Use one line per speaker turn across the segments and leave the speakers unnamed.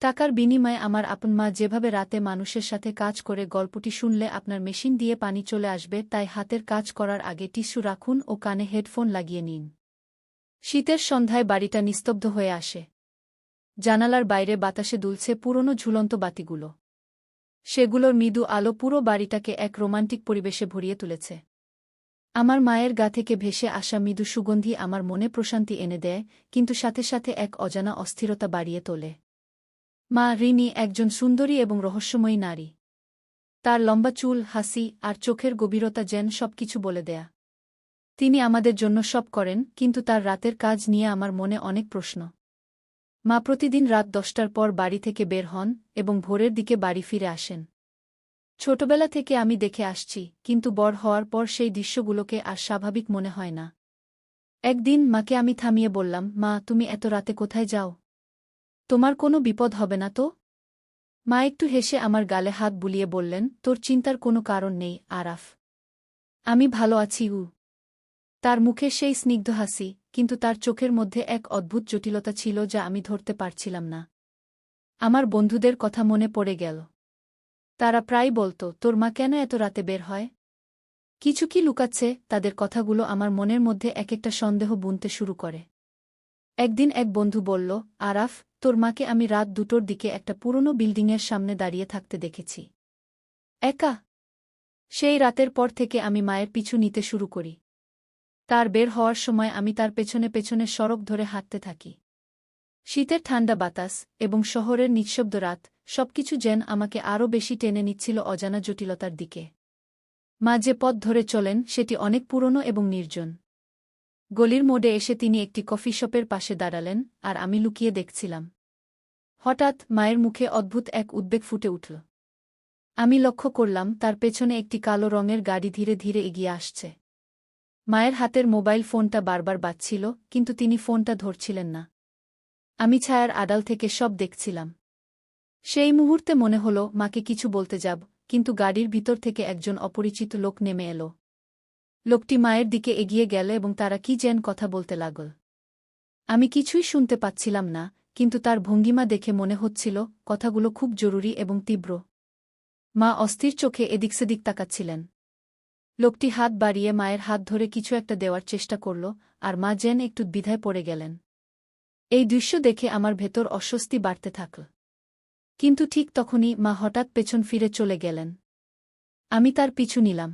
টাকার বিনিময়ে আমার আপন মা যেভাবে রাতে মানুষের সাথে কাজ করে গল্পটি শুনলে আপনার মেশিন দিয়ে পানি চলে আসবে, তাই হাতের কাজ করার আগে টিস্যু রাখুন ও কানে হেডফোন লাগিয়ে নিন। শীতের সন্ধ্যায় বাড়িটা নিস্তব্ধ হয়ে আসে। জানালার বাইরে বাতাসে দুলছে পুরনো ঝুলন্ত বাতিগুলো। সেগুলোর মৃদু আলো পুরো বাড়িটাকে এক রোমান্টিক পরিবেশে ভরিয়ে তুলেছে। আমার মায়ের গা থেকে ভেসে আসা মৃদু সুগন্ধি আমার মনে প্রশান্তি এনে দেয়, কিন্তু সাথে সাথে এক অজানা অস্থিরতা বাড়িয়ে তোলে। মা রিনি একজন সুন্দরী এবং রহস্যময়ী নারী। তার লম্বা চুল, হাসি আর চোখের গভীরতা যেন সবকিছু বলে দেয়া। তিনি আমাদের জন্য সব করেন, কিন্তু তার রাতের কাজ নিয়ে আমার মনে অনেক প্রশ্ন। মা প্রতিদিন রাত 10টার পর বাড়ি থেকে বের হন এবং ভোরের দিকে বাড়ি ফিরে আসেন। ছোটবেলা থেকে আমি দেখে আসছি, কিন্তু বড় হওয়ার পর সেই দৃশ্যগুলোকে আর স্বাভাবিক মনে হয় না। একদিন মাকে আমি থামিয়ে বললাম, মা, তুমি এত রাতে কোথায় যাও? তোমার কোনো বিপদ হবে না তো? মা একটু হেসে আমার গালে হাত বুলিয়ে বললেন, তোর চিন্তার কোনো কারণ নেই, আরাফ। আমি ভালো আছি। তার মুখে সেই স্নিগ্ধ হাসি, কিন্তু তার চোখের মধ্যে এক অদ্ভুত জটিলতা ছিল যা আমি ধরতে পারছিলাম না। আমার বন্ধুদের কথা মনে পড়ে গেল। তারা প্রায় বলত, তোর মা কেন এত রাতে বের হয়? কিছু কি লুকাচ্ছে? তাদের কথাগুলো আমার মনের মধ্যে এক একটা সন্দেহ বুনতে শুরু করে। একদিন এক বন্ধু বলল, আরাফ, তোর মাকে আমি রাত 2টোর দিকে একটা পুরনো বিল্ডিংয়ের সামনে দাঁড়িয়ে থাকতে দেখেছি। একা। সেই রাতের পর থেকে আমি মায়ের পিছু নিতে শুরু করি। তার বের হওয়ার সময় আমি তার পেছনে পেছনে সড়ক ধরে হাঁটতে থাকি। শীতের ঠান্ডা বাতাস এবং শহরের নিঃশব্দ রাত সবকিছু যেন আমাকে আরও বেশি টেনে নিচ্ছিল অজানা জটিলতার দিকে। মা যে পথ ধরে চলেন সেটি অনেক পুরনো এবং নির্জন। গলির মোড়ে এসে তিনি একটি কফি শপের পাশে দাঁড়ালেন, আর আমি লুকিয়ে দেখছিলাম। হঠাৎ মায়ের মুখে অদ্ভুত এক উদ্বেগ ফুটে উঠল। আমি লক্ষ্য করলাম তার পেছনে একটি কালো রঙের গাড়ি ধীরে ধীরে এগিয়ে আসছে। মায়ের হাতের মোবাইল ফোনটা বারবার বাজছিল, কিন্তু তিনি ফোনটা ধরছিলেন না। আমি ছায়ার আড়াল থেকে সব দেখছিলাম। সেই মুহূর্তে মনে হলো মাকে কিছু বলতে যাব, কিন্তু গাড়ির ভিতর থেকে একজন অপরিচিত লোক নেমে এলো। লোকটি মায়ের দিকে এগিয়ে গেল এবং তারা কি যেন কথা বলতে লাগল। আমি কিছুই শুনতে পাচ্ছিলাম না, কিন্তু তার ভঙ্গিমা দেখে মনে হচ্ছিল কথাগুলো খুব জরুরি এবং তীব্র। মা অস্থির চোখে এদিক সেদিক তাকাচ্ছিলেন। লোকটি হাত বাড়িয়ে মায়ের হাত ধরে কিছু একটা দেওয়ার চেষ্টা করল, আর মা যেন একটু দ্বিধায় পড়ে গেলেন। এই দৃশ্য দেখে আমার ভেতর অস্বস্তি বাড়তে থাকল। কিন্তু ঠিক তখনই মা হঠাৎ পেছন ফিরে চলে গেলেন। আমি তার পিছু নিলাম।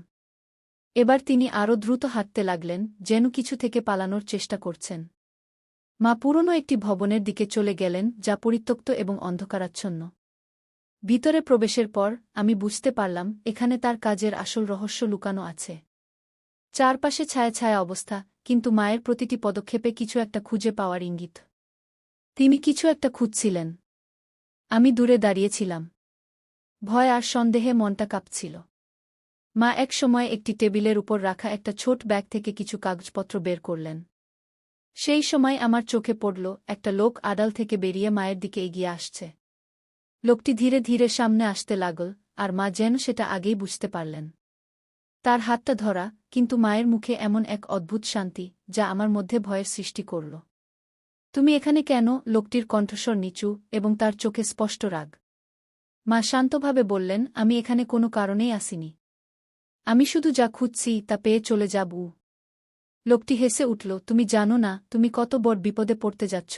এবার তিনি আরও দ্রুত হাঁটতে লাগলেন, যেন কিছু থেকে পালানোর চেষ্টা করছেন। মা পুরনো একটি ভবনের দিকে চলে গেলেন, যা পরিত্যক্ত এবং অন্ধকারাচ্ছন্ন। ভিতরে প্রবেশের পর আমি বুঝতে পারলাম এখানে তার কাজের আসল রহস্য লুকানো আছে। চারপাশে ছায়া ছায়া অবস্থা, কিন্তু মায়ের প্রতিটি পদক্ষেপে কিছু একটা খুঁজে পাওয়ার ইঙ্গিত। তিনি কিছু একটা খুঁজছিলেন। আমি দূরে দাঁড়িয়েছিলাম। ভয় আর সন্দেহে মনটা কাঁপছিল। মা এক সময় একটি টেবিলের উপর রাখা একটা ছোট ব্যাগ থেকে কিছু কাগজপত্র বের করলেন। সেই সময় আমার চোখে পড়ল একটা লোক আড়াল থেকে বেরিয়ে মায়ের দিকে এগিয়ে আসছে। লোকটি ধীরে ধীরে সামনে আসতে লাগল, আর মা যেন সেটা আগেই বুঝতে পারলেন। তার হাতটা ধরা, কিন্তু মায়ের মুখে এমন এক অদ্ভুত শান্তি যা আমার মধ্যে ভয়ের সৃষ্টি করল। তুমি এখানে কেন? লোকটির কণ্ঠস্বর নিচু এবং তার চোখে স্পষ্ট রাগ। মা শান্তভাবে বললেন, আমি এখানে কোনো কারণেই আসিনি। আমি শুধু যা খুঁজছি তা পেয়ে চলে যাব। লোকটি হেসে উঠল, তুমি জানো না তুমি কত বড় বিপদে পড়তে যাচ্ছ।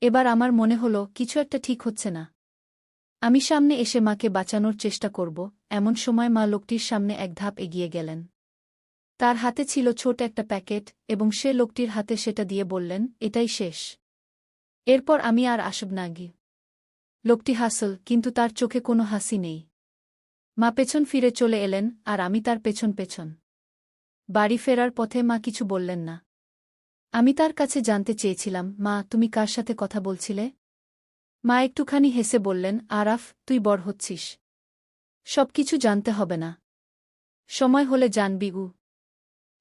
এবার আমার মনে হলো কিছু একটা ঠিক হচ্ছে না। আমি সামনে এসে মাকে বাঁচানোর চেষ্টা করব, এমন সময় মা লোকটির সামনে এক ধাপ এগিয়ে গেলেন। তার হাতে ছিল ছোট একটা প্যাকেট, এবং সে লোকটির হাতে সেটা দিয়ে বললেন, এটাই শেষ। এরপর আমি আর আসব না। লোকটি হাসল, কিন্তু তার চোখে কোনো হাসি নেই। মা পেছন ফিরে চলে এলেন, আর আমি তার পেছন পেছন। বাড়ি ফেরার পথে মা কিছু বললেন না। আমি তার কাছে জানতে চেয়েছিলাম, মা, তুমি কার সাথে কথা বলছিলে? মা একটুখানি হেসে বললেন, আরাফ, তুই বড় হচ্ছিস। সবকিছু জানতে হবে না। সময় হলে জানবি।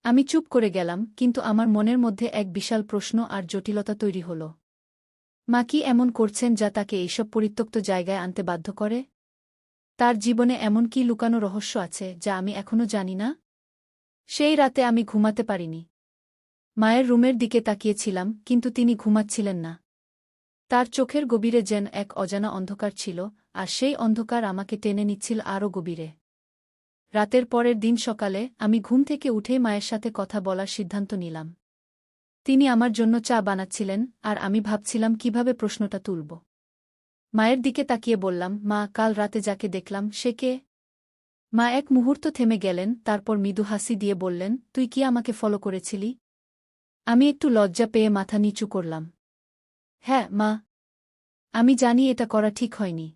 আমি চুপ করে গেলাম, কিন্তু আমার মনের মধ্যে এক বিশাল প্রশ্ন আর জটিলতা তৈরি হল। মা কি এমন করছেন যা তাকে এইসব পরিত্যক্ত জায়গায় আনতে বাধ্য করে? তার জীবনে এমন কি লুকানো রহস্য আছে যা আমি এখনো জানি না? সেই রাতে আমি ঘুমাতে পারিনি। মায়ের রুমের দিকে তাকিয়েছিলাম, কিন্তু তিনি ঘুমাচ্ছিলেন না। তার চোখের গভীরে যেন এক অজানা অন্ধকার ছিল, আর সেই অন্ধকার আমাকে টেনে নিচ্ছিল আরও গভীরে। রাতের পরের দিন সকালে আমি ঘুম থেকে উঠেই মায়ের সাথে কথা বলার সিদ্ধান্ত নিলাম। তিনি আমার জন্য চা বানাচ্ছিলেন, আর আমি ভাবছিলাম কিভাবে প্রশ্নটা তুলব। মায়ের দিকে তাকিয়ে বললাম, মা, কাল রাতে যাকে দেখলাম সে কে? মা এক মুহূর্ত থেমে গেলেন, তারপর মৃদু হাসি দিয়ে বললেন, তুই কি আমাকে ফলো করেছিলি? আমি একটু লজ্জা পেয়ে মাথা নিচু করলাম। হ্যাঁ, মা। আমি জানি এটা করা ঠিক হয়নি।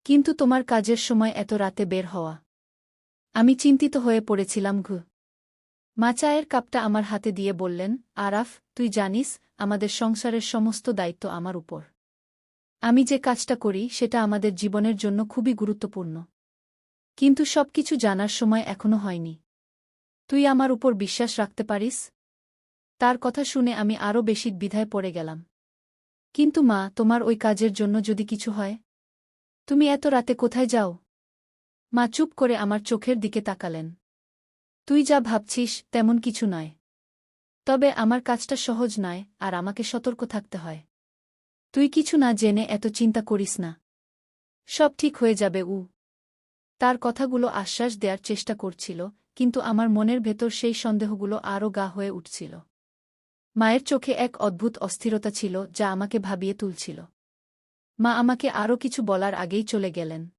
কিন্তু তোমার কাজের সময় এত রাতে বের হওয়া। আমি চিন্তিত হয়ে পড়েছিলাম। মা চায়ের কাপটা আমার হাতে দিয়ে বললেন, আরাফ, তুই জানিস, আমাদের সংসারের সমস্ত দায়িত্ব আমার উপর। আমি যে কাজটা করি সেটা আমাদের জীবনের জন্য খুবই গুরুত্বপূর্ণ। কিন্তু সবকিছু জানার সময় এখনো হয়নি। তুই আমার উপর বিশ্বাস রাখতে পারিস? তার কথা শুনে আমি আরও বেশি দ্বিধায় পড়ে গেলাম। কিন্তু মা, তোমার ওই কাজের জন্য যদি কিছু হয়? তুমি এত রাতে কোথায় যাও? মা চুপ করে আমার চোখের দিকে তাকালেন। তুই যা ভাবছিস তেমন কিছু নয়। তবে আমার কাজটা সহজ নয়, আর আমাকে সতর্ক থাকতে হয়। তুই কিছু না জেনে এত চিন্তা করিস না। সব ঠিক হয়ে যাবে। তার কথাগুলো আশ্বাস দেওয়ার চেষ্টা করছিল, কিন্তু আমার মনের ভেতর সেই সন্দেহগুলো আরও গা হয়ে উঠছিল। মায়ের চোখে এক অদ্ভুত অস্থিরতা ছিল যা আমাকে ভাবিয়ে তুলছিল। মা আমাকে আরও কিছু বলার আগেই চলে গেলেন।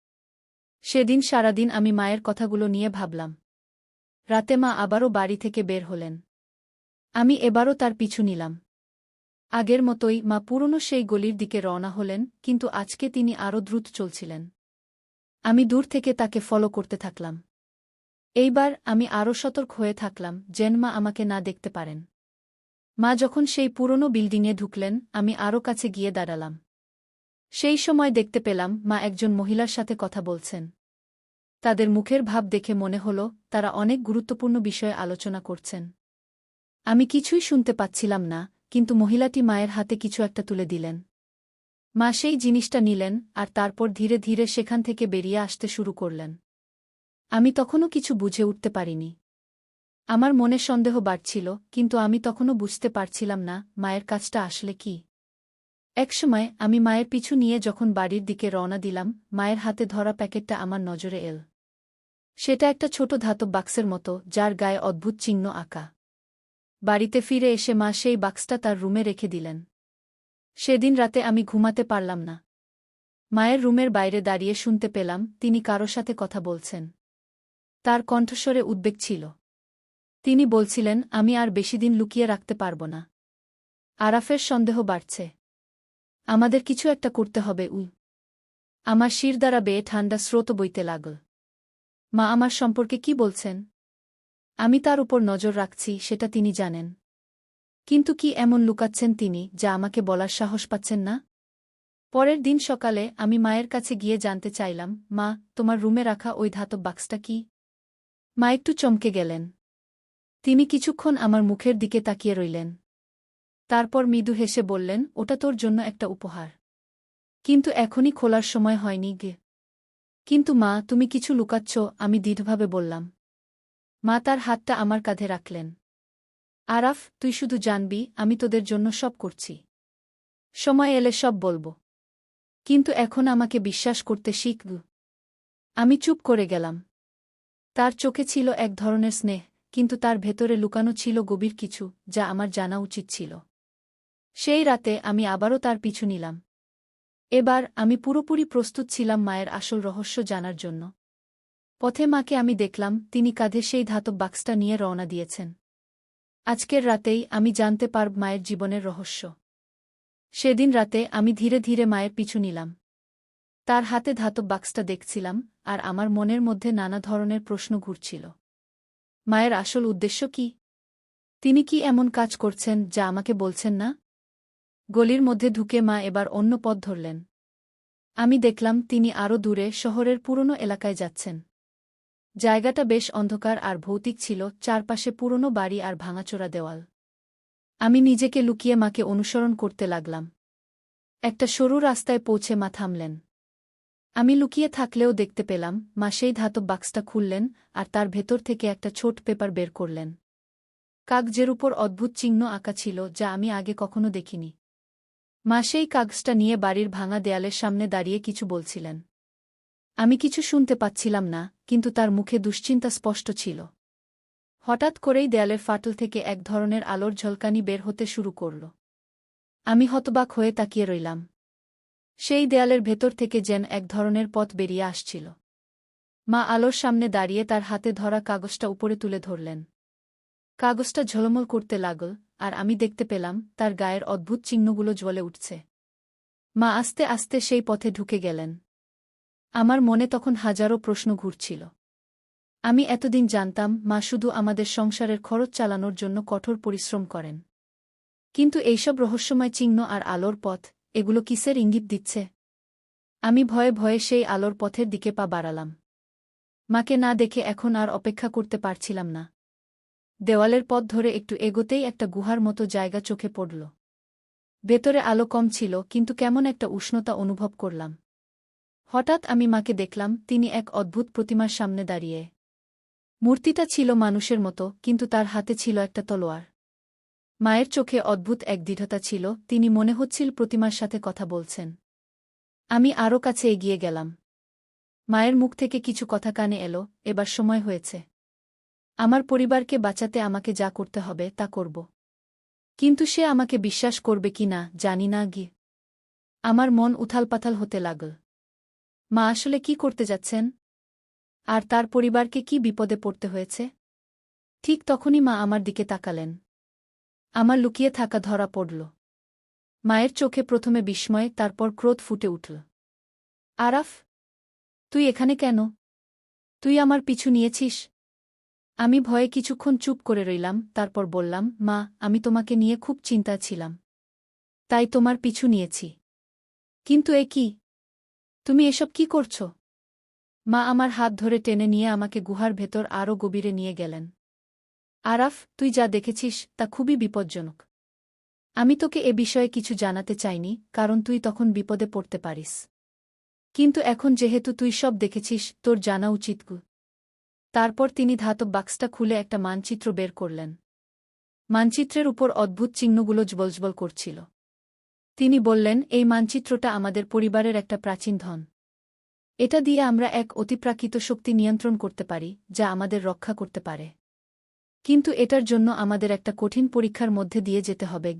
সেদিন সারাদিন আমি মায়ের কথাগুলো নিয়ে ভাবলাম। রাতে মা আবারও বাড়ি থেকে বের হলেন। আমি এবারও তার পিছু নিলাম। আগের মতোই মা পুরনো সেই গলির দিকে রওনা হলেন, কিন্তু আজকে তিনি আরও দ্রুত চলছিলেন। আমি দূর থেকে তাকে ফলো করতে থাকলাম। এইবার আমি আরও সতর্ক হয়ে থাকলাম যেন মা আমাকে না দেখতে পারেন। মা যখন সেই পুরনো বিল্ডিংয়ে ঢুকলেন, আমি আরও কাছে গিয়ে দাঁড়ালাম। সেই সময় দেখতে পেলাম মা একজন মহিলার সাথে কথা বলছেন। তাদের মুখের ভাব দেখে মনে হল তারা অনেক গুরুত্বপূর্ণ বিষয়ে আলোচনা করছেন। আমি কিছুই শুনতে পাচ্ছিলাম না, কিন্তু মহিলাটি মায়ের হাতে কিছু একটা তুলে দিলেন। মা সেই জিনিসটা নিলেন, আর তারপর ধীরে ধীরে সেখান থেকে বেরিয়ে আসতে শুরু করলেন। আমি তখনও কিছু বুঝে উঠতে পারিনি। আমার মনে সন্দেহ বাড়ছিল, কিন্তু আমি তখনও বুঝতে পারছিলাম না মায়ের কাজটা আসলে কি। একসময় আমি মায়ের পিছু নিয়ে যখন বাড়ির দিকে রওনা দিলাম, মায়ের হাতে ধরা প্যাকেটটা আমার নজরে এল। সেটা একটা ছোট ধাতব বাক্সের মতো, যার গায়ে অদ্ভুত চিহ্ন আঁকা। বাড়িতে ফিরে এসে মা সেই বাক্সটা তার রুমে রেখে দিলেন। সেদিন রাতে আমি ঘুমাতে পারলাম না। মায়ের রুমের বাইরে দাঁড়িয়ে শুনতে পেলাম তিনি কারো সাথে কথা বলছেন। তার কণ্ঠস্বরে উদ্বেগ ছিল। তিনি বলছিলেন, আমি আর বেশিদিন লুকিয়ে রাখতে পারব না। আরাফের সন্দেহ বাড়ছে। আমাদের কিছু একটা করতে হবে। আমার শির দ্বারা বেয়ে ঠান্ডা স্রোত বইতে লাগল। মা আমার সম্পর্কে কি বলছেন? আমি তার উপর নজর রাখছি সেটা তিনি জানেন। কিন্তু কি এমন লুকাচ্ছেন তিনি যা আমাকে বলার সাহস পাচ্ছেন না? পরের দিন সকালে আমি মায়ের কাছে গিয়ে জানতে চাইলাম, মা, তোমার রুমে রাখা ওই ধাতব বাক্সটা কি? মা একটু চমকে গেলেন। তিনি কিছুক্ষণ আমার মুখের দিকে তাকিয়ে রইলেন। তারপর মৃদু হেসে বললেন, ওটা তোর জন্য একটা উপহার। কিন্তু এখনই খোলার সময় হয়নি। কিন্তু মা, তুমি কিছু লুকাচ্ছ, আমি দৃঢ়ভাবে বললাম। মা তার হাতটা আমার কাঁধে রাখলেন। আরাফ, তুই শুধু জানবি আমি তোদের জন্য সব করছি। সময় এলে সব বলবো। কিন্তু এখন আমাকে বিশ্বাস করতে শিখ। আমি চুপ করে গেলাম। তার চোখে ছিল এক ধরনের স্নেহ, কিন্তু তার ভেতরে লুকানো ছিল গভীর কিছু, যা আমার জানা উচিত ছিল। সেই রাতে আমি আবারও তার পিছু নিলাম। এবার আমি পুরোপুরি প্রস্তুত ছিলাম মায়ের আসল রহস্য জানার জন্য। পথে মাকে আমি দেখলাম, তিনি কাঁধে সেই ধাতব বাক্সটা নিয়ে রওনা দিয়েছেন। আজকের রাতেই আমি জানতে পারব মায়ের জীবনের রহস্য। সেদিন রাতে আমি ধীরে ধীরে মায়ের পিছু নিলাম। তার হাতে ধাতব বাক্সটা দেখছিলাম, আর আমার মনের মধ্যে নানা ধরনের প্রশ্ন ঘুরছিল। মায়ের আসল উদ্দেশ্য কি? তিনি কি এমন কাজ করছেন যা আমাকে বলছেন না? গলির মধ্যে ঢুকে মা এবার অন্য পথ ধরলেন। আমি দেখলাম তিনি আরও দূরে শহরের পুরনো এলাকায় যাচ্ছেন। জায়গাটা বেশ অন্ধকার আর ভৌতিক ছিল, চারপাশে পুরনো বাড়ি আর ভাঙাচোরা দেওয়াল। আমি নিজেকে লুকিয়ে মাকে অনুসরণ করতে লাগলাম। একটা সরু রাস্তায় পৌঁছে মা থামলেন। আমি লুকিয়ে থাকলেও দেখতে পেলাম মা সেই ধাতব বাক্সটা খুললেন, আর তার ভেতর থেকে একটা ছোট পেপার বের করলেন। কাগজের উপর অদ্ভুত চিহ্ন আঁকা ছিল যা আমি আগে কখনো দেখিনি। মা সেই কাগজটা নিয়ে বাড়ির ভাঙা দেয়ালের সামনে দাঁড়িয়ে কিছু বলছিলেন। আমি কিছু শুনতে পাচ্ছিলাম না, কিন্তু তার মুখে দুশ্চিন্তা স্পষ্ট ছিল। হঠাৎ করেই দেয়ালের ফাটল থেকে এক ধরনের আলোর ঝলকানি বের হতে শুরু করল। আমি হতবাক হয়ে তাকিয়ে রইলাম। সেই দেয়ালের ভেতর থেকে যেন এক ধরনের পথ বেরিয়ে আসছিল। মা আলোর সামনে দাঁড়িয়ে তার হাতে ধরা কাগজটা উপরে তুলে ধরলেন। কাগজটা ঝলমল করতে লাগল, আর আমি দেখতে পেলাম তার গায়ের অদ্ভুত চিহ্নগুলো জ্বলে উঠছে। মা আস্তে আস্তে সেই পথে ঢুকে গেলেন। আমার মনে তখন হাজারো প্রশ্ন ঘুরছিল। আমি এতদিন জানতাম মা শুধু আমাদের সংসারের খরচ চালানোর জন্য কঠোর পরিশ্রম করেন। কিন্তু এইসব রহস্যময় চিহ্ন আর আলোর পথ, এগুলো কিসের ইঙ্গিত দিচ্ছে? আমি ভয়ে ভয়ে সেই আলোর পথের দিকে পা বাড়ালাম। মাকে না দেখে এখন আর অপেক্ষা করতে পারছিলাম না। দেওয়ালের পথ ধরে একটু এগোতেই একটা গুহার মতো জায়গা চোখে পড়ল। ভেতরে আলো কম ছিল, কিন্তু কেমন একটা উষ্ণতা অনুভব করলাম। হঠাৎ আমি মাকে দেখলাম, তিনি এক অদ্ভুত প্রতিমার সামনে দাঁড়িয়ে। মূর্তিটা ছিল মানুষের মতো, কিন্তু তার হাতে ছিল একটা তলোয়ার। মায়ের চোখে অদ্ভুত এক দৃঢ়তা ছিল, তিনি মনে হচ্ছিল প্রতিমার সাথে কথা বলছেন। আমি আরও কাছে এগিয়ে গেলাম। মায়ের মুখ থেকে কিছু কথা কানে এলো, এবার সময় হয়েছে। আমার পরিবারকে বাঁচাতে আমাকে যা করতে হবে তা করব। কিন্তু সে আমাকে বিশ্বাস করবে কি না জানি না গি। আমার মন উথালপাথাল হতে লাগল। মা আসলে কি করতে যাচ্ছেন? আর তার পরিবারকে কি বিপদে পড়তে হয়েছে? ঠিক তখনই মা আমার দিকে তাকালেন। আমার লুকিয়ে থাকা ধরা পড়ল। মায়ের চোখে প্রথমে বিস্ময়, তারপর ক্রোধ ফুটে উঠল। আরাফ, তুই এখানে কেন? তুই আমার পিছু নিয়েছিস? আমি ভয়ে কিছুক্ষণ চুপ করে রইলাম, তারপর বললাম, মা, আমি তোমাকে নিয়ে খুব চিন্তায় ছিলাম। তাই তোমার পিছু নিয়েছি। কিন্তু এ কি? তুমি এসব কি করছ? মা আমার হাত ধরে টেনে নিয়ে আমাকে গুহার ভেতর আরও গভীরে নিয়ে গেলেন। আরাফ, তুই যা দেখেছিস তা খুবই বিপজ্জনক। আমি তোকে এ বিষয়ে কিছু জানাতে চাইনি, কারণ তুই তখন বিপদে পড়তে পারিস। কিন্তু এখন যেহেতু তুই সব দেখেছিস, তোর জানা উচিত। তারপর তিনি ধাতব বাক্সটা খুলে একটা মানচিত্র বের করলেন। মানচিত্রের উপর অদ্ভুত চিহ্নগুলো জ্বলজ্বল করছিল। তিনি বললেন, এই মানচিত্রটা আমাদের পরিবারের একটা প্রাচীন ধন। এটা দিয়ে আমরা এক অতিপ্রাকৃত শক্তি নিয়ন্ত্রণ করতে পারি, যা আমাদের রক্ষা করতে পারে। কিন্তু এটার জন্য আমাদের একটা কঠিন পরীক্ষার মধ্যে দিয়ে যেতে হবে।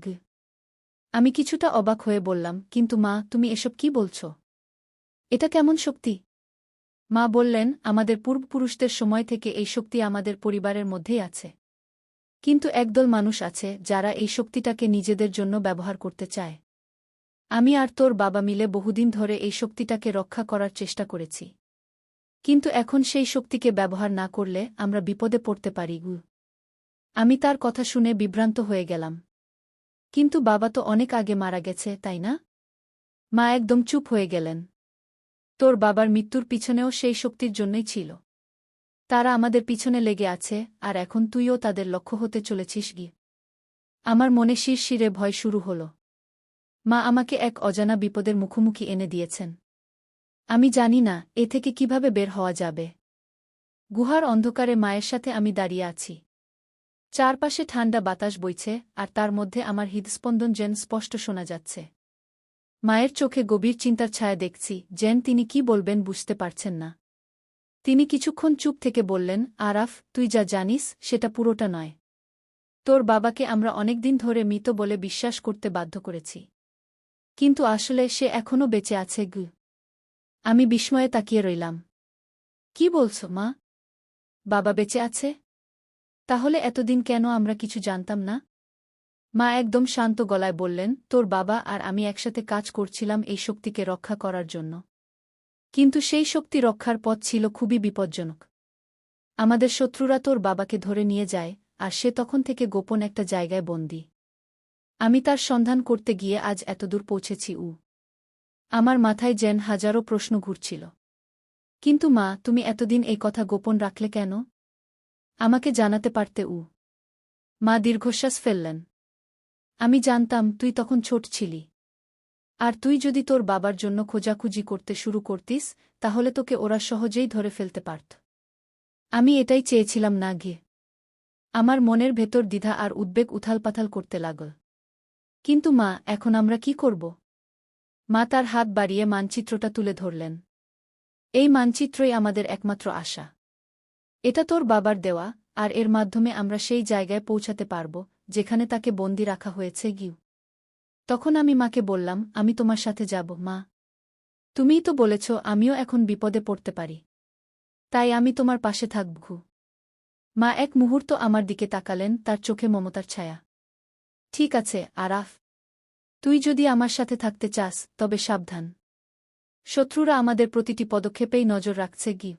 আমি কিছুটা অবাক হয়ে বললাম, কিন্তু মা, তুমি এসব কি বলছ? এটা কেমন শক্তি? মা বললেন, আমাদের পূর্বপুরুষদের সময় থেকে এই শক্তি আমাদের পরিবারের মধ্যেই আছে। কিন্তু একদল মানুষ আছে যারা এই শক্তিটাকে নিজেদের জন্য ব্যবহার করতে চায়। আমি আর তোর বাবা মিলে বহুদিন ধরে এই শক্তিটাকে রক্ষা করার চেষ্টা করেছি। কিন্তু এখন সেই শক্তিকে ব্যবহার না করলে আমরা বিপদে পড়তে পারি। আমি তার কথা শুনে বিভ্রান্ত হয়ে গেলাম। কিন্তু বাবা তো অনেক আগে মারা গেছে, তাই না? মা একদম চুপ হয়ে গেলেন। তোর বাবার মৃত্যুর পিছনেও সেই শক্তির জন্যই ছিল। তারা আমাদের পিছনে লেগে আছে, আর এখন তুইও তাদের লক্ষ্য হতে চলেছিস গিয়ে। আমার মনে শিরশিরে ভয় শুরু হল। মা আমাকে এক অজানা বিপদের মুখোমুখি এনে দিয়েছেন। আমি জানি না এ থেকে কিভাবে বের হওয়া যাবে। গুহার অন্ধকারে মায়ের সাথে আমি দাঁড়িয়ে আছি। চারপাশে ঠান্ডা বাতাস বইছে, আর তার মধ্যে আমার হৃদস্পন্দন যেন স্পষ্ট শোনা যাচ্ছে। মায়ের চোখে গভীর চিন্তার ছায়া দেখছি, যেন তিনি কি বলবেন বুঝতে পারছেন না। তিনি কিছুক্ষণ চুপ থেকে বললেন, আরাফ, তুই যা জানিস সেটা পুরোটা নয়। তোর বাবাকে আমরা অনেকদিন ধরে মৃত বলে বিশ্বাস করতে বাধ্য করেছি। কিন্তু আসলে সে এখনও বেঁচে আছে। আমি বিস্ময়ে তাকিয়ে রইলাম। কি বলছ মা? বাবা বেঁচে আছে? তাহলে এতদিন কেন আমরা কিছু জানতাম না? মা একদম শান্ত গলায় বললেন, তোর বাবা আর আমি একসাথে কাজ করছিলাম এই শক্তিকে রক্ষা করার জন্য। কিন্তু সেই শক্তি রক্ষার পথ ছিল খুবই বিপজ্জনক। আমাদের শত্রুরা তোর বাবাকে ধরে নিয়ে যায়, আর সে তখন থেকে গোপন একটা জায়গায় বন্দী। আমি তার সন্ধান করতে গিয়ে আজ এতদূর পৌঁছেছি। আমার মাথায় যেন হাজারো প্রশ্ন ঘুরছিল। কিন্তু মা, তুমি এতদিন এই কথা গোপন রাখলে কেন? আমাকে জানাতে পারতে। মা দীর্ঘশ্বাস ফেললেন। আমি জানতাম তুই তখন ছোট ছিলি। আর তুই যদি তোর বাবার জন্য খোঁজাখুঁজি করতে শুরু করতিস, তাহলে তোকে ওরা সহজেই ধরে ফেলতে পারত। আমি এটাই চেয়েছিলাম না গিয়ে। আমার মনের ভেতর দ্বিধা আর উদ্বেগ উথালপাথাল করতে লাগল। কিন্তু মা, এখন আমরা কি করব? মা তার হাত বাড়িয়ে মানচিত্রটা তুলে ধরলেন। এই মানচিত্রই আমাদের একমাত্র আশা। এটা তোর বাবার দেওয়া, আর এর মাধ্যমে আমরা সেই জায়গায় পৌঁছাতে পারব যেখানে তাকে বন্দি রাখা হয়েছে গিউ। তখন আমি মাকে বললাম, আমি তোমার সাথে যাব মা। তুমিই তো বলেছ আমিও এখন বিপদে পড়তে পারি। তাই আমি তোমার পাশে থাকব। মা এক মুহূর্ত আমার দিকে তাকালেন, তার চোখে মমতার ছায়া। ঠিক আছে আরাফ, তুই যদি আমার সাথে থাকতে চাস তবে সাবধান। শত্রুরা আমাদের প্রতিটি পদক্ষেপেই নজর রাখছে গি।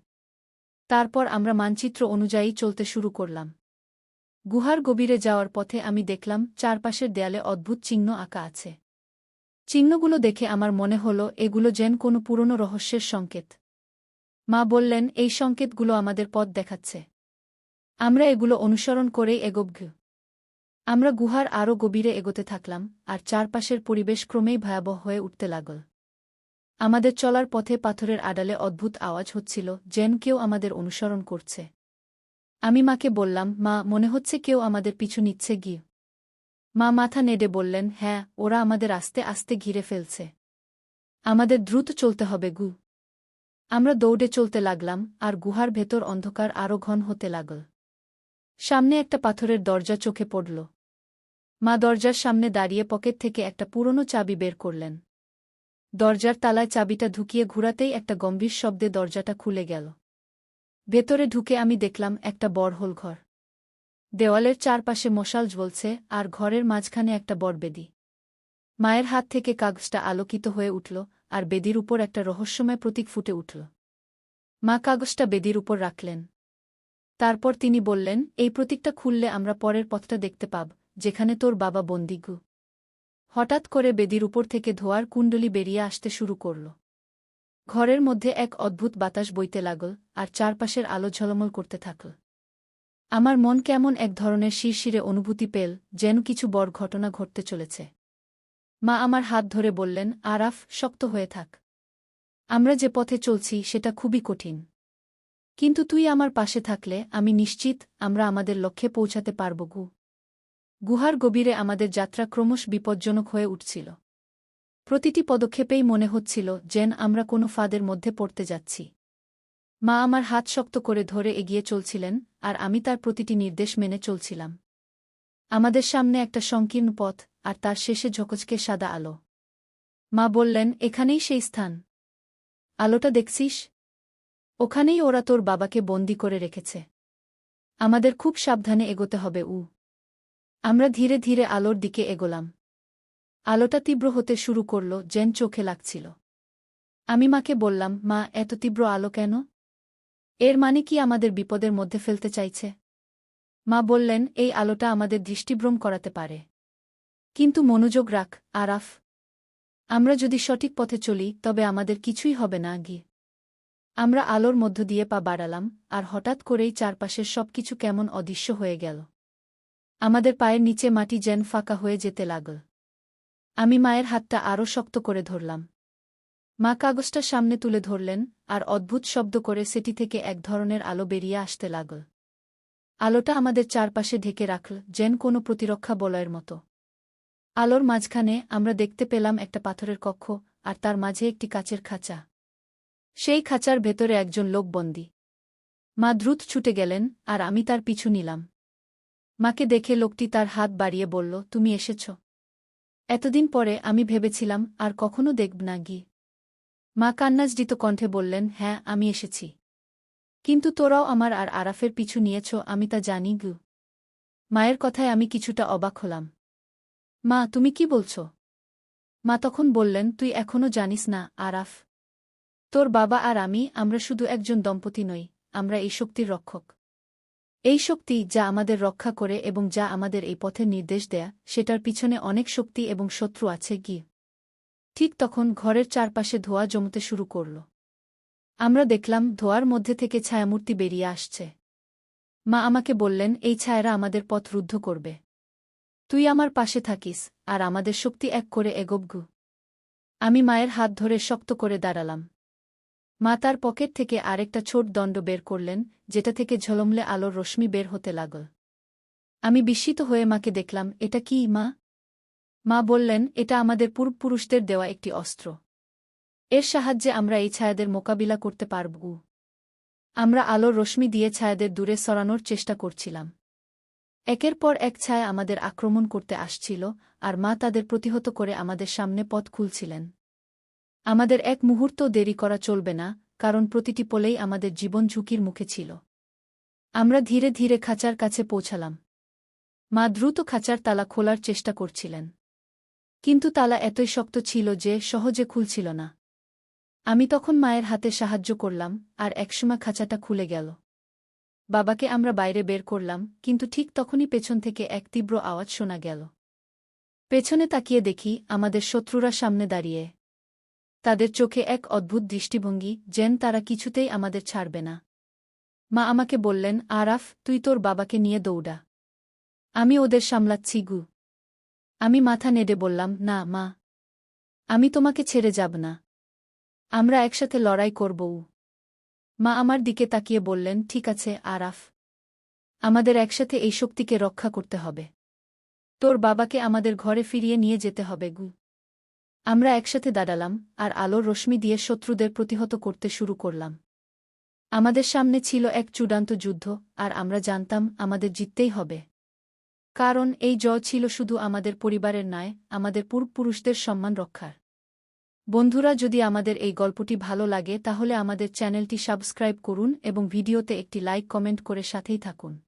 তারপর আমরা মানচিত্র অনুযায়ী চলতে শুরু করলাম। গুহার গভীরে যাওয়ার পথে আমি দেখলাম চারপাশের দেয়ালে অদ্ভুত চিহ্ন আঁকা আছে। চিহ্নগুলো দেখে আমার মনে হল এগুলো যেন কোনো পুরনো রহস্যের সংকেত। মা বললেন, এই সংকেতগুলো আমাদের পথ দেখাচ্ছে। আমরা এগুলো অনুসরণ করেই এগোব। আমরা গুহার আরও গভীরে এগোতে থাকলাম, আর চারপাশের পরিবেশ ক্রমেই ভয়াবহ হয়ে উঠতে লাগল। আমাদের চলার পথে পাথরের আড়ালে অদ্ভুত আওয়াজ হচ্ছিল, যেন কেউ আমাদের অনুসরণ করছে। আমি মাকে বললাম, মা, মনে হচ্ছে কেউ আমাদের পিছু নিচ্ছে গিয়ে। মা মাথা নেড়ে বললেন, হ্যাঁ, ওরা আমাদের আস্তে আস্তে ঘিরে ফেলছে। আমাদের দ্রুত চলতে হবে গু। আমরা দৌড়ে চলতে লাগলাম, আর গুহার ভেতর অন্ধকার আরও ঘন হতে লাগল। সামনে একটা পাথরের দরজা চোখে পড়ল। মা দরজার সামনে দাঁড়িয়ে পকেট থেকে একটা পুরনো চাবি বের করলেন। দরজার তালায় চাবিটা ঢুকিয়ে ঘুরাতেই একটা গম্ভীর শব্দে দরজাটা খুলে গেল। ভেতরে ঢুকে আমি দেখলাম একটা বড় হোল ঘর। দেওয়ালের চারপাশে মশাল জ্বলছে, আর ঘরের মাঝখানে একটা বড় বেদি। মায়ের হাত থেকে কাগজটা আলোকিত হয়ে উঠল, আর বেদির উপর একটা রহস্যময় প্রতীক ফুটে উঠল। মা কাগজটা বেদির উপর রাখলেন। তারপর তিনি বললেন, এই প্রতীকটা খুললে আমরা পরের পথটা দেখতে পাব, যেখানে তোর বাবা বন্দী গু। হঠাৎ করে বেদির উপর থেকে ধোঁয়ার কুণ্ডলী বেরিয়ে আসতে শুরু করল। ঘরের মধ্যে এক অদ্ভুত বাতাস বইতে লাগল, আর চারপাশের আলো ঝলমল করতে থাকল। আমার মন কেমন এক ধরনের শিরশিরে অনুভূতি পেল, যেন কিছু বড় ঘটনা ঘটতে চলেছে। মা আমার হাত ধরে বললেন, আরাফ, শক্ত হয়ে থাক। আমরা যে পথে চলছি সেটা খুবই কঠিন। কিন্তু তুই আমার পাশে থাকলে আমি নিশ্চিত আমরা আমাদের লক্ষ্যে পৌঁছাতে পারব গু। গুহার গভীরে আমাদের যাত্রা ক্রমশ বিপজ্জনক হয়ে উঠছিল। প্রতিটি পদক্ষেপেই মনে হচ্ছিল যেন আমরা কোনো ফাঁদের মধ্যে পড়তে যাচ্ছি। মা আমার হাত শক্ত করে ধরে এগিয়ে চলছিলেন, আর আমি তার প্রতিটি নির্দেশ মেনে চলছিলাম। আমাদের সামনে একটা সংকীর্ণ পথ, আর তার শেষে ঝকঝকে সাদা আলো। মা বললেন, এখানেই সেই স্থান। আলোটা দেখছিস? ওখানেই ওরা তোর বাবাকে বন্দি করে রেখেছে। আমাদের খুব সাবধানে এগোতে হবে। আমরা ধীরে ধীরে আলোর দিকে এগোলাম। আলোটা তীব্র হতে শুরু করল, যেন চোখে লাগছিল। আমি মাকে বললাম, মা, এত তীব্র আলো কেন? এর মানে কি আমাদের বিপদের মধ্যে ফেলতে চাইছে? মা বললেন, এই আলোটা আমাদের দৃষ্টিভ্রম করাতে পারে। কিন্তু মনোযোগ রাখ, আরাফ। আমরা যদি সঠিক পথে চলি তবে আমাদের কিছুই হবে না গি। আমরা আলোর মধ্য দিয়ে পা বাড়ালাম, আর হঠাৎ করেই চারপাশের সবকিছু কেমন অদৃশ্য হয়ে গেল। আমাদের পায়ের নিচে মাটি যেন ফাঁকা হয়ে যেতে লাগল। আমি মায়ের হাতটা আরও শক্ত করে ধরলাম। মা কাগজটা সামনে তুলে ধরলেন, আর অদ্ভুত শব্দ করে সেটি থেকে এক ধরনের আলো বেরিয়ে আসতে লাগল। আলোটা আমাদের চারপাশে ঢেকে রাখল, যেন কোনো প্রতিরক্ষা বলয়ের মতো। আলোর মাঝখানে আমরা দেখতে পেলাম একটা পাথরের কক্ষ, আর তার মাঝে একটি কাচের খাঁচা। সেই খাঁচার ভেতরে একজন লোক বন্দী। মা দ্রুত ছুটে গেলেন, আর আমি তার পিছু নিলাম। মাকে দেখে লোকটি তার হাত বাড়িয়ে বলল, তুমি এসেছ। এতদিন পরে আমি ভেবেছিলাম আর কখনো দেখব না গি। মা কান্নাজড়িত কণ্ঠে বললেন, হ্যাঁ, আমি এসেছি। কিন্তু তোরাও আমার আর আরাফের পিছু নিয়েছ, আমি তা জানি গু। মায়ের কথায় আমি কিছুটা অবাক হলাম। মা, তুমি কি বলছ? মা তখন বললেন, তুই এখনও জানিস না আরাফ। তোর বাবা আর আমরা শুধু একজন দম্পতি নই, আমরা এই শক্তির রক্ষক। এই শক্তি যা আমাদের রক্ষা করে এবং যা আমাদের এই পথের নির্দেশ দেয়া, সেটার পিছনে অনেক শক্তি এবং শত্রু আছে গি। ঠিক তখন ঘরের চারপাশে ধোঁয়া জমতে শুরু করল। আমরা দেখলাম ধোঁয়ার মধ্যে থেকে ছায়ামূর্তি বেরিয়ে আসছে। মা আমাকে বললেন, এই ছায়ারা আমাদের পথ রুদ্ধ করবে। তুই আমার পাশে থাকিস, আর আমাদের শক্তি এক করে এগোব গু। আমি মায়ের হাত ধরে শক্ত করে দাঁড়ালাম। মা তার পকেট থেকে আরেকটা ছোট দণ্ড বের করলেন, যেটা থেকে ঝলমলে আলোর রশ্মি বের হতে লাগল। আমি বিস্মিত হয়ে মাকে দেখলাম, এটা কি মা? মা বললেন, এটা আমাদের পূর্বপুরুষদের দেওয়া একটি অস্ত্র। এর সাহায্যে আমরা এই ছায়াদের মোকাবিলা করতে পারব। আমরা আলোর রশ্মি দিয়ে ছায়াদের দূরে সরানোর চেষ্টা করছিলাম। একের পর এক ছায়া আমাদের আক্রমণ করতে আসছিল, আর মা তাদের প্রতিহত করে আমাদের সামনে পথ খুলছিলেন। আমাদের এক মুহূর্তও দেরি করা চলবে না, কারণ প্রতিটি পলেই আমাদের জীবন ঝুঁকির মুখে ছিল। আমরা ধীরে ধীরে খাঁচার কাছে পৌঁছালাম। মা দ্রুত খাঁচার তালা খোলার চেষ্টা করছিলেন। কিন্তু তালা এতই শক্ত ছিল যে সহজে খুলছিল না। আমি তখন মায়ের হাতে সাহায্য করলাম, আর একসময় খাঁচাটা খুলে গেল। বাবাকে আমরা বাইরে বের করলাম, কিন্তু ঠিক তখনই পেছন থেকে এক তীব্র আওয়াজ শোনা গেল। পেছনে তাকিয়ে দেখি আমাদের শত্রুরা সামনে দাঁড়িয়ে। তাদের চোখে এক অদ্ভুত দৃষ্টিভঙ্গি, যেন তারা কিছুতেই আমাদের ছাড়বে না। মা আমাকে বললেন, আরাফ, তুই তোর বাবাকে নিয়ে দৌড়া। আমি ওদের সামলাচ্ছি গু। আমি মাথা নেড়ে বললাম, না মা, আমি তোমাকে ছেড়ে যাব না। আমরা একসাথে লড়াই করব। মা আমার দিকে তাকিয়ে বললেন, ঠিক আছে আরাফ, আমাদের একসাথে এই শক্তিকে রক্ষা করতে হবে। তোর বাবাকে আমাদের ঘরে ফিরিয়ে নিয়ে যেতে হবে গু। আমরা একসাথে দাঁড়ালাম, আর আলোর রশ্মি দিয়ে শত্রুদের প্রতিহত করতে শুরু করলাম। আমাদের সামনে ছিল এক চূড়ান্ত যুদ্ধ, আর আমরা জানতাম আমাদের জিততেই হবে। কারণ এই জয় ছিল শুধু আমাদের পরিবারের নয়, আমাদের পূর্বপুরুষদের সম্মান রক্ষার। বন্ধুরা, যদি আমাদের এই গল্পটি ভালো লাগে তাহলে আমাদের চ্যানেলটি সাবস্ক্রাইব করুন এবং ভিডিওতে একটি লাইক কমেন্ট করে সাথেই থাকুন।